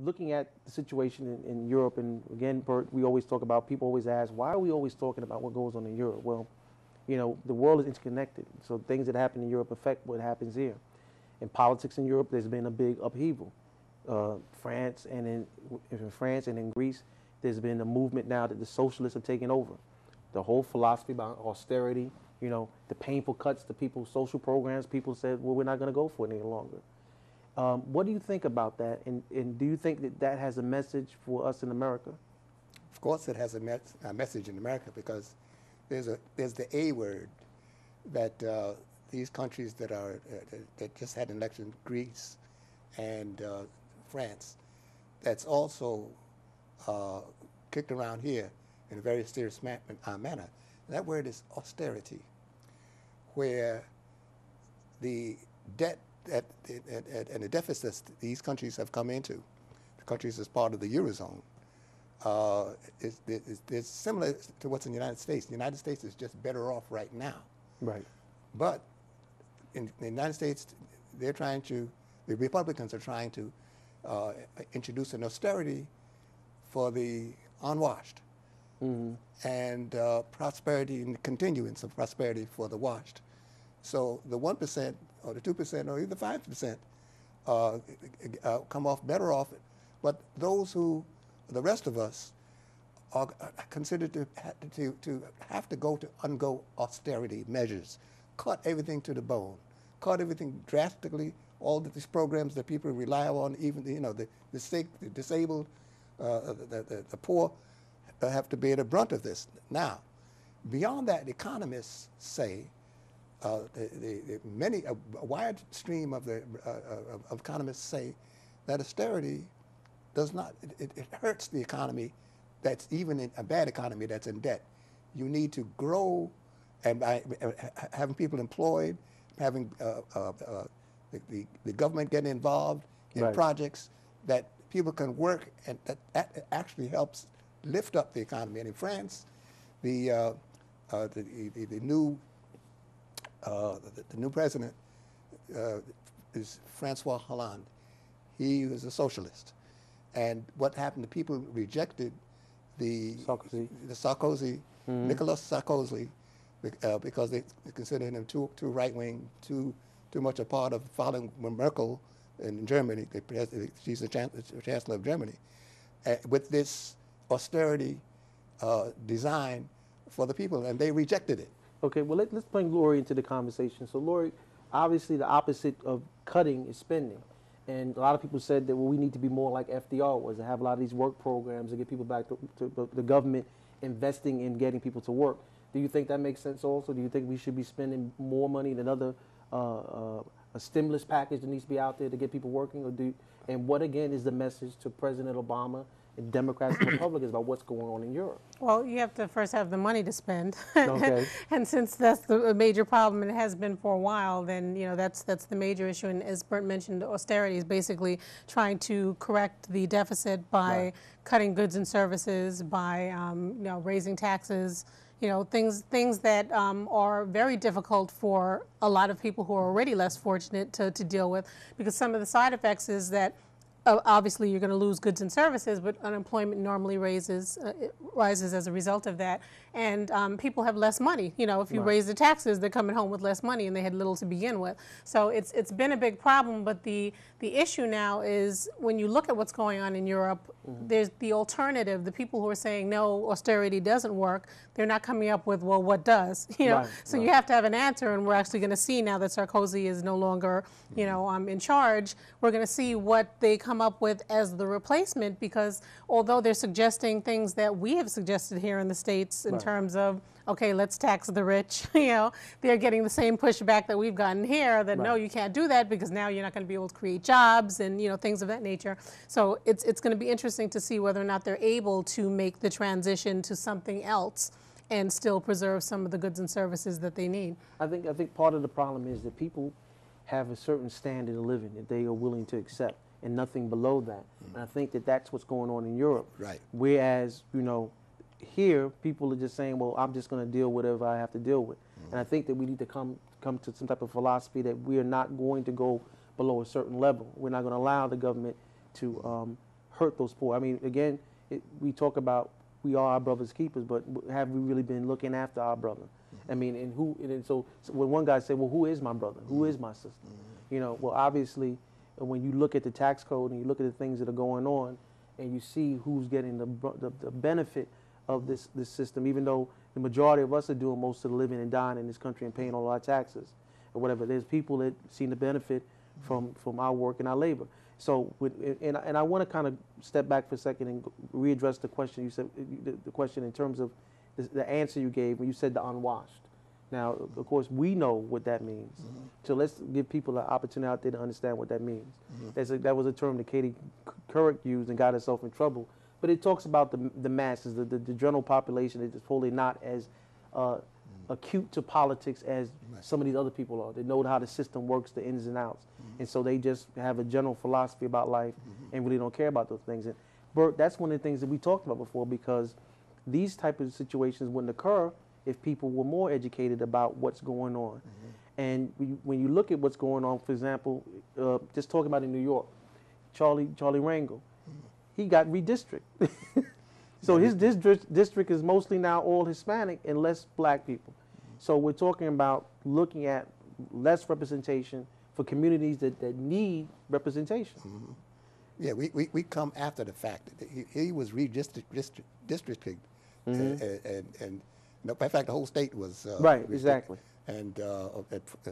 looking at the situation in Europe, and again, Bert, we always talk about, people always ask, why are we always talking about what goes on in Europe? Well, you know, the world is interconnected, so things that happen in Europe affect what happens here. In politics in Europe, there's been a big upheaval. France and in France and in Greece, there's been a movement now that the socialists have taken over. The whole philosophy about austerity, you know, the painful cuts to people's social programs, people said, well, we're not going to go for it any longer. What do you think about that? And do you think that that has a message for us in America? Of course it has a message in America, because there's the A word that these countries that just had an election, Greece and France, that's also kicked around here in a very serious manner. That word is austerity, where the debt and the deficits these countries have come into, the countries as part of the Eurozone, is similar to what's in the United States. The United States is just better off right now. Right. But in the United States, the Republicans are trying to introduce an austerity for the unwashed, and prosperity and continuance of prosperity for the washed. So the 1% or the 2% or even the 5% come off better off, but those who, the rest of us, are considered to have to undergo austerity measures, cut everything to the bone, cut everything drastically. All of these programs that people rely on, even the sick, the disabled, the poor, have to bear the brunt of this. Now, beyond that, economists say, a wide stream of economists say that austerity does not, it hurts the economy that's even in a bad economy that's in debt. You need to grow, and by having people employed, having the government getting involved in Right. projects that people can work, and that actually helps lift up the economy. And in France, the new president is Francois Hollande. He was a socialist, and what happened? The people rejected Sarkozy, Nicolas Sarkozy, because they considered him too right-wing, too much a part of following Merkel in Germany. She's the chancellor of Germany, with this austerity design for the people, and they rejected it. Okay, well, let's bring Lori into the conversation. So, Lori, obviously the opposite of cutting is spending. And a lot of people said that, well, we need to be more like FDR was, to have a lot of these work programs to get people back to the government investing in getting people to work. Do you think that makes sense also? Do you think we should be spending more money than other, a stimulus package that needs to be out there to get people working? And what, again, is the message to President Obama and Democrats and Republicans about what's going on in Europe? Well, you have to first have the money to spend. Okay. And since that's a major problem and it has been for a while, then that's the major issue. And as Bert mentioned, austerity is basically trying to correct the deficit by cutting goods and services, by raising taxes, things that are very difficult for a lot of people who are already less fortunate to deal with, because some of the side effects is that obviously you're going to lose goods and services, but unemployment normally rises as a result of that, and people have less money. If you raise the taxes, they're coming home with less money, and they had little to begin with. So it's been a big problem. But the issue now is, when you look at what's going on in Europe, there's the alternative. The people who are saying no, austerity doesn't work, they're not coming up with, well, what does? So you have to have an answer, and we're actually going to see, now that Sarkozy is no longer in charge, we're going to see what they come up with as the replacement, because although they're suggesting things that we have suggested here in the States in terms of, okay, let's tax the rich, they're getting the same pushback that we've gotten here, that no, you can't do that, because now you're not going to be able to create jobs and things of that nature. So it's going to be interesting to see whether or not they're able to make the transition to something else and still preserve some of the goods and services that they need. I think part of the problem is that people have a certain standard of living that they are willing to accept, and nothing below that. And I think that that's what's going on in Europe. Right. Whereas, here people are just saying, well, I'm just going to deal with whatever I have to deal with. And I think that we need to come to some type of philosophy that we are not going to go below a certain level. We're not going to allow the government to hurt those poor. I mean, again, we talk about we are our brother's keepers, but have we really been looking after our brother? I mean, and so when one guy said, well, who is my brother? Who is my sister? You know, well, obviously, when you look at the tax code and you look at the things that are going on, and you see who's getting the benefit of this system, even though the majority of us are doing most of the living and dying in this country and paying all our taxes or whatever, there's people that see the benefit from our work and our labor. So, and I want to kind of step back for a second and readdress the question you said, the question in terms of the answer you gave when you said the unwashed. Now, of course, we know what that means. So let's give people an opportunity out there to understand what that means. That was a term that Katie Couric used and got herself in trouble. But it talks about the masses, the general population that is probably not as acute to politics as some of these other people are. They know how the system works, the ins and outs. And so they just have a general philosophy about life and really don't care about those things. And Bert, that's one of the things that we talked about before, because these type of situations wouldn't occur if people were more educated about what's going on. And when you look at what's going on, for example, just talking about in New York, Charlie Rangel, he got redistricted. So his district is mostly now all Hispanic and less black people. So we're talking about looking at less representation for communities that need representation. Yeah, we come after the fact. He was redistricted, and in fact, the whole state was right, exactly. And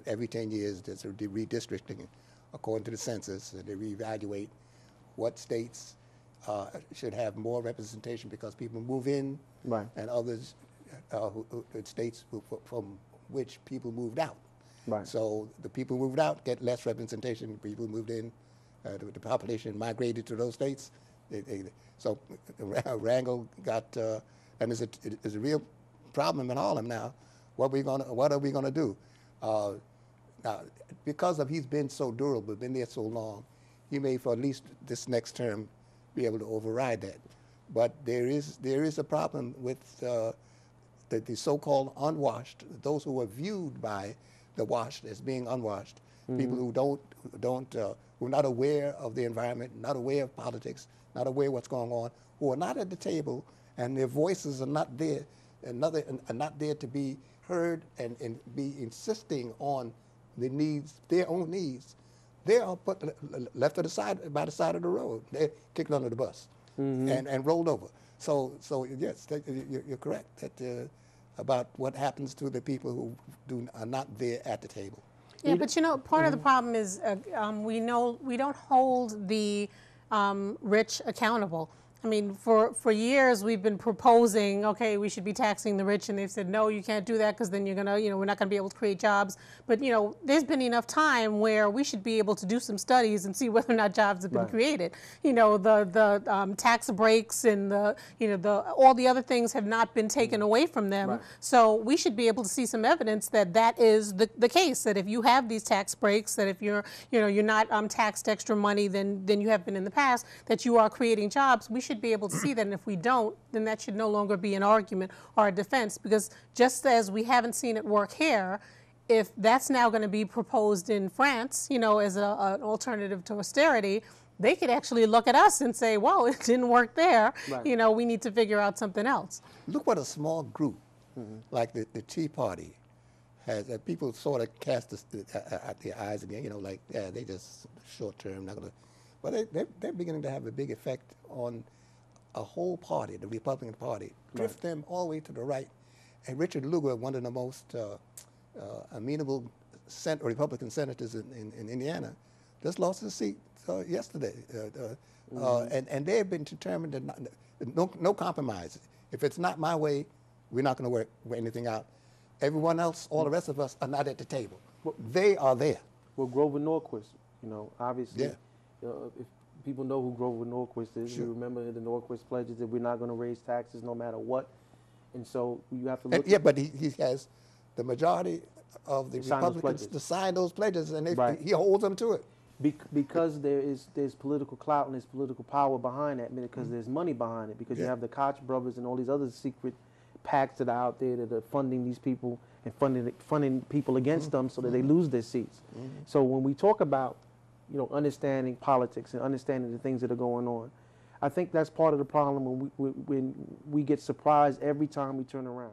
every 10 years, there's a redistricting according to the census. They reevaluate what states should have more representation because people move in, right, and others states from which people moved out. Right. So the people who moved out get less representation. People who moved in, the population migrated to those states. So Rangel got, and there's a real problem in Harlem now. What are we gonna do? Now, because of he's been so durable, been there so long, he may for at least this next term be able to override that. But there is a problem with the so-called unwashed, those who are viewed by the washed as being unwashed, people who who are not aware of the environment, not aware of politics, not aware of what's going on, who are not at the table, and their voices are not there, are not there to be heard and be insisting on the needs, their own needs. They are left to the side, by the side of the road. They're kicked under the bus and rolled over. So yes, you're correct that about what happens to the people who are not there at the table. Yeah, but you know, part of the problem is we don't hold the rich accountable. I mean, for years we've been proposing, okay, we should be taxing the rich, and they've said, no, you can't do that because then you're gonna, we're not gonna be able to create jobs. But there's been enough time where we should be able to do some studies and see whether or not jobs have been created. The tax breaks and all the other things have not been taken away from them. Right. So we should be able to see some evidence that that is the case. That if you have these tax breaks, that if you're not taxed extra money than you have been in the past, that you are creating jobs. We should be able to see that, and if we don't, then that should no longer be an argument or a defense, because just as we haven't seen it work here, if that's now going to be proposed in France, as an alternative to austerity, they could actually look at us and say, well, it didn't work there. Right. We need to figure out something else. Look what a small group like the Tea Party has. People sort of cast their eyes again, they just short term, not going to. But they're beginning to have a big effect on a whole party, the Republican Party, drift them all the way to the right. And Richard Lugar, one of the most amenable Republican senators in Indiana, just lost his seat yesterday. And they have been determined that no compromise. If it's not my way, we're not going to work anything out. Everyone else, all the rest of us, are not at the table. They are there. Well, Grover Norquist, obviously. Yeah. If people know who Grover Norquist is, you remember the Norquist pledges that we're not going to raise taxes no matter what. And so you have to look. Yeah, but he has the majority of the Republicans to sign those pledges, and he holds them to it. Because there's political clout and there's political power behind that, because there's money behind it, because you have the Koch brothers and all these other secret PACs that are out there that are funding these people and funding people against them so that they lose their seats. So when we talk about understanding politics and understanding the things that are going on, I think that's part of the problem when we get surprised every time we turn around.